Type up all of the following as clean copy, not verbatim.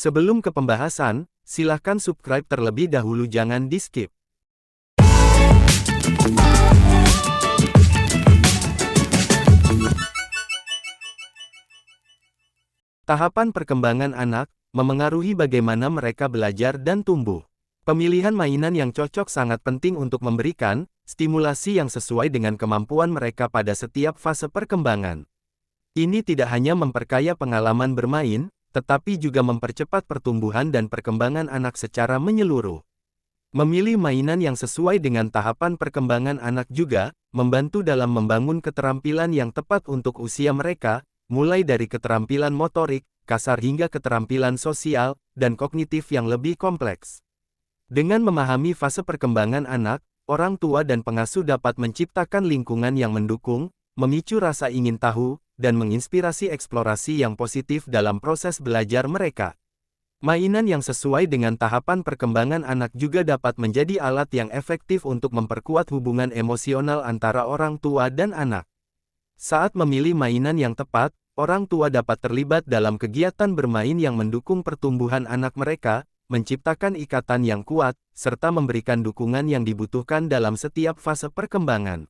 Sebelum ke pembahasan, silahkan subscribe terlebih dahulu, jangan di-skip. Tahapan perkembangan anak memengaruhi bagaimana mereka belajar dan tumbuh. Pemilihan mainan yang cocok sangat penting untuk memberikan stimulasi yang sesuai dengan kemampuan mereka pada setiap fase perkembangan. Ini tidak hanya memperkaya pengalaman bermain, tetapi juga mempercepat pertumbuhan dan perkembangan anak secara menyeluruh. Memilih mainan yang sesuai dengan tahapan perkembangan anak juga membantu dalam membangun keterampilan yang tepat untuk usia mereka, mulai dari keterampilan motorik, kasar hingga keterampilan sosial, dan kognitif yang lebih kompleks. Dengan memahami fase perkembangan anak, orang tua dan pengasuh dapat menciptakan lingkungan yang mendukung, memicu rasa ingin tahu, dan menginspirasi eksplorasi yang positif dalam proses belajar mereka. Mainan yang sesuai dengan tahapan perkembangan anak juga dapat menjadi alat yang efektif untuk memperkuat hubungan emosional antara orang tua dan anak. Saat memilih mainan yang tepat, orang tua dapat terlibat dalam kegiatan bermain yang mendukung pertumbuhan anak mereka, menciptakan ikatan yang kuat, serta memberikan dukungan yang dibutuhkan dalam setiap fase perkembangan.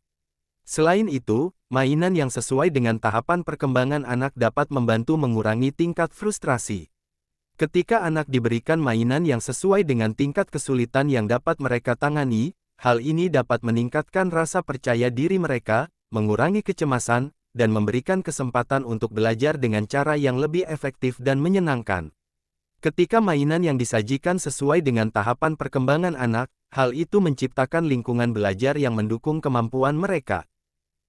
Selain itu, mainan yang sesuai dengan tahapan perkembangan anak dapat membantu mengurangi tingkat frustrasi. Ketika anak diberikan mainan yang sesuai dengan tingkat kesulitan yang dapat mereka tangani, hal ini dapat meningkatkan rasa percaya diri mereka, mengurangi kecemasan, dan memberikan kesempatan untuk belajar dengan cara yang lebih efektif dan menyenangkan. Ketika mainan yang disajikan sesuai dengan tahapan perkembangan anak, hal itu menciptakan lingkungan belajar yang mendukung kemampuan mereka.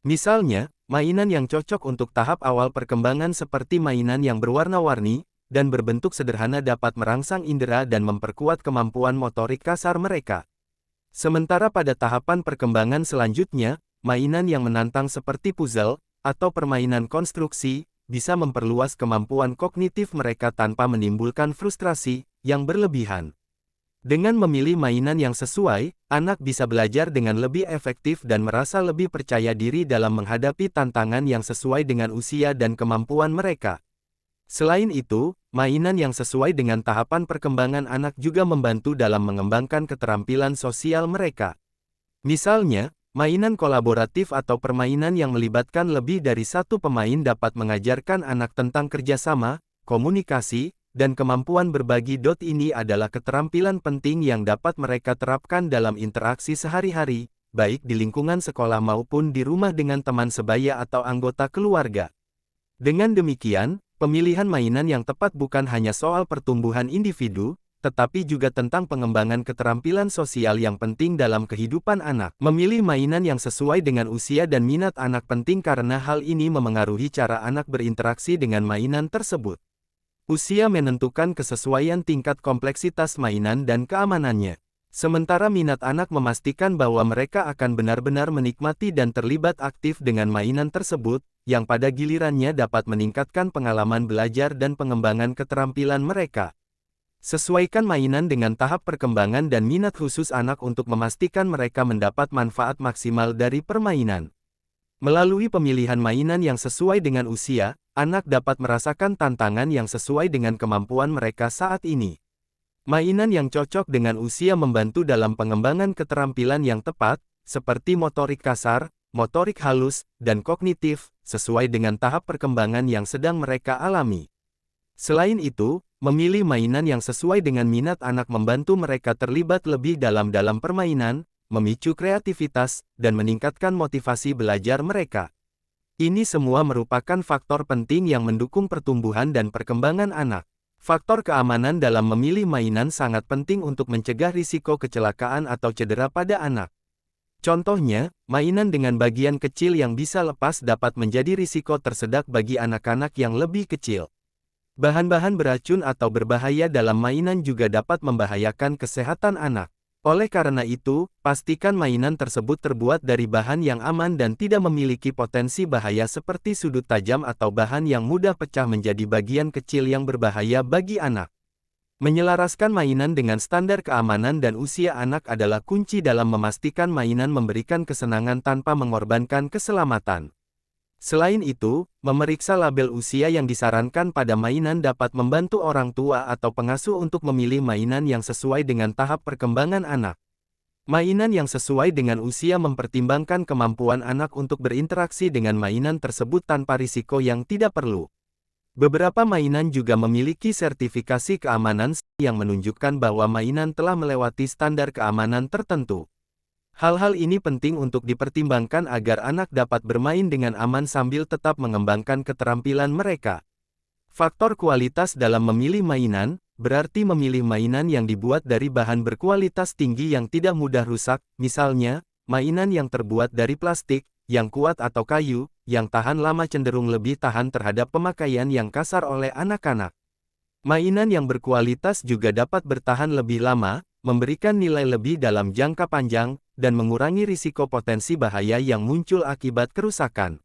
Misalnya, mainan yang cocok untuk tahap awal perkembangan seperti mainan yang berwarna-warni dan berbentuk sederhana dapat merangsang indera dan memperkuat kemampuan motorik kasar mereka. Sementara pada tahapan perkembangan selanjutnya, mainan yang menantang seperti puzzle atau permainan konstruksi bisa memperluas kemampuan kognitif mereka tanpa menimbulkan frustrasi yang berlebihan. Dengan memilih mainan yang sesuai, anak bisa belajar dengan lebih efektif dan merasa lebih percaya diri dalam menghadapi tantangan yang sesuai dengan usia dan kemampuan mereka. Selain itu, mainan yang sesuai dengan tahapan perkembangan anak juga membantu dalam mengembangkan keterampilan sosial mereka. Misalnya, mainan kolaboratif atau permainan yang melibatkan lebih dari satu pemain dapat mengajarkan anak tentang kerjasama, komunikasi, dan kemampuan berbagi. Ini adalah keterampilan penting yang dapat mereka terapkan dalam interaksi sehari-hari, baik di lingkungan sekolah maupun di rumah dengan teman sebaya atau anggota keluarga. Dengan demikian, pemilihan mainan yang tepat bukan hanya soal pertumbuhan individu, tetapi juga tentang pengembangan keterampilan sosial yang penting dalam kehidupan anak. Memilih mainan yang sesuai dengan usia dan minat anak penting karena hal ini memengaruhi cara anak berinteraksi dengan mainan tersebut. Usia menentukan kesesuaian tingkat kompleksitas mainan dan keamanannya. Sementara minat anak memastikan bahwa mereka akan benar-benar menikmati dan terlibat aktif dengan mainan tersebut, yang pada gilirannya dapat meningkatkan pengalaman belajar dan pengembangan keterampilan mereka. Sesuaikan mainan dengan tahap perkembangan dan minat khusus anak untuk memastikan mereka mendapat manfaat maksimal dari permainan. Melalui pemilihan mainan yang sesuai dengan usia, anak dapat merasakan tantangan yang sesuai dengan kemampuan mereka saat ini. Mainan yang cocok dengan usia membantu dalam pengembangan keterampilan yang tepat, seperti motorik kasar, motorik halus, dan kognitif, sesuai dengan tahap perkembangan yang sedang mereka alami. Selain itu, memilih mainan yang sesuai dengan minat anak membantu mereka terlibat lebih dalam permainan, memicu kreativitas, dan meningkatkan motivasi belajar mereka. Ini semua merupakan faktor penting yang mendukung pertumbuhan dan perkembangan anak. Faktor keamanan dalam memilih mainan sangat penting untuk mencegah risiko kecelakaan atau cedera pada anak. Contohnya, mainan dengan bagian kecil yang bisa lepas dapat menjadi risiko tersedak bagi anak-anak yang lebih kecil. Bahan-bahan beracun atau berbahaya dalam mainan juga dapat membahayakan kesehatan anak. Oleh karena itu, pastikan mainan tersebut terbuat dari bahan yang aman dan tidak memiliki potensi bahaya seperti sudut tajam atau bahan yang mudah pecah menjadi bagian kecil yang berbahaya bagi anak. Menyelaraskan mainan dengan standar keamanan dan usia anak adalah kunci dalam memastikan mainan memberikan kesenangan tanpa mengorbankan keselamatan. Selain itu, memeriksa label usia yang disarankan pada mainan dapat membantu orang tua atau pengasuh untuk memilih mainan yang sesuai dengan tahap perkembangan anak. Mainan yang sesuai dengan usia mempertimbangkan kemampuan anak untuk berinteraksi dengan mainan tersebut tanpa risiko yang tidak perlu. Beberapa mainan juga memiliki sertifikasi keamanan yang menunjukkan bahwa mainan telah melewati standar keamanan tertentu. Hal-hal ini penting untuk dipertimbangkan agar anak dapat bermain dengan aman sambil tetap mengembangkan keterampilan mereka. Faktor kualitas dalam memilih mainan, berarti memilih mainan yang dibuat dari bahan berkualitas tinggi yang tidak mudah rusak, misalnya, mainan yang terbuat dari plastik, yang kuat atau kayu, yang tahan lama cenderung lebih tahan terhadap pemakaian yang kasar oleh anak-anak. Mainan yang berkualitas juga dapat bertahan lebih lama, memberikan nilai lebih dalam jangka panjang, dan mengurangi risiko potensi bahaya yang muncul akibat kerusakan.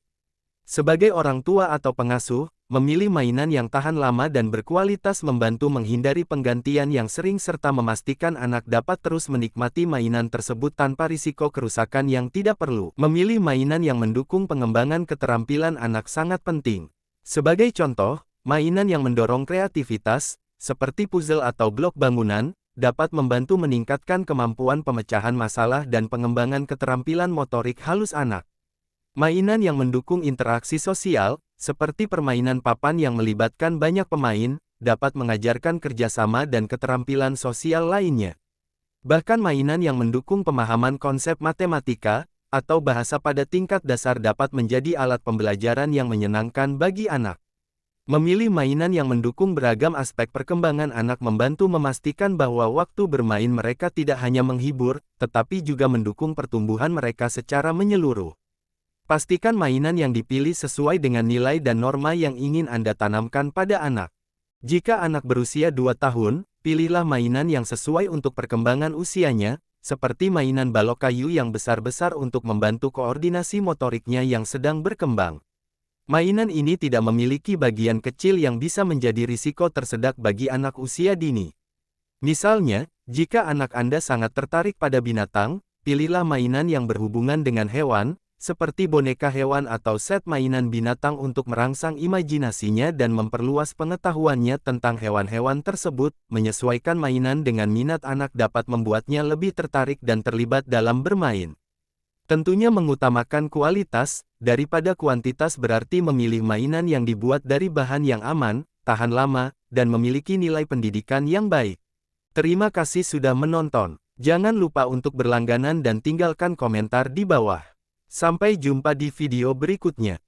Sebagai orang tua atau pengasuh, memilih mainan yang tahan lama dan berkualitas membantu menghindari penggantian yang sering serta memastikan anak dapat terus menikmati mainan tersebut tanpa risiko kerusakan yang tidak perlu. Memilih mainan yang mendukung pengembangan keterampilan anak sangat penting. Sebagai contoh, mainan yang mendorong kreativitas, seperti puzzle atau blok bangunan, dapat membantu meningkatkan kemampuan pemecahan masalah dan pengembangan keterampilan motorik halus anak. Mainan yang mendukung interaksi sosial, seperti permainan papan yang melibatkan banyak pemain, dapat mengajarkan kerjasama dan keterampilan sosial lainnya. Bahkan mainan yang mendukung pemahaman konsep matematika, atau bahasa pada tingkat dasar dapat menjadi alat pembelajaran yang menyenangkan bagi anak. Memilih mainan yang mendukung beragam aspek perkembangan anak membantu memastikan bahwa waktu bermain mereka tidak hanya menghibur, tetapi juga mendukung pertumbuhan mereka secara menyeluruh. Pastikan mainan yang dipilih sesuai dengan nilai dan norma yang ingin Anda tanamkan pada anak. Jika anak berusia 2 tahun, pilihlah mainan yang sesuai untuk perkembangan usianya, seperti mainan balok kayu yang besar-besar untuk membantu koordinasi motoriknya yang sedang berkembang. Mainan ini tidak memiliki bagian kecil yang bisa menjadi risiko tersedak bagi anak usia dini. Misalnya, jika anak Anda sangat tertarik pada binatang, pilihlah mainan yang berhubungan dengan hewan, seperti boneka hewan atau set mainan binatang untuk merangsang imajinasinya dan memperluas pengetahuannya tentang hewan-hewan tersebut. Menyesuaikan mainan dengan minat anak dapat membuatnya lebih tertarik dan terlibat dalam bermain. Tentunya mengutamakan kualitas, daripada kuantitas berarti memilih mainan yang dibuat dari bahan yang aman, tahan lama, dan memiliki nilai pendidikan yang baik. Terima kasih sudah menonton. Jangan lupa untuk berlangganan dan tinggalkan komentar di bawah. Sampai jumpa di video berikutnya.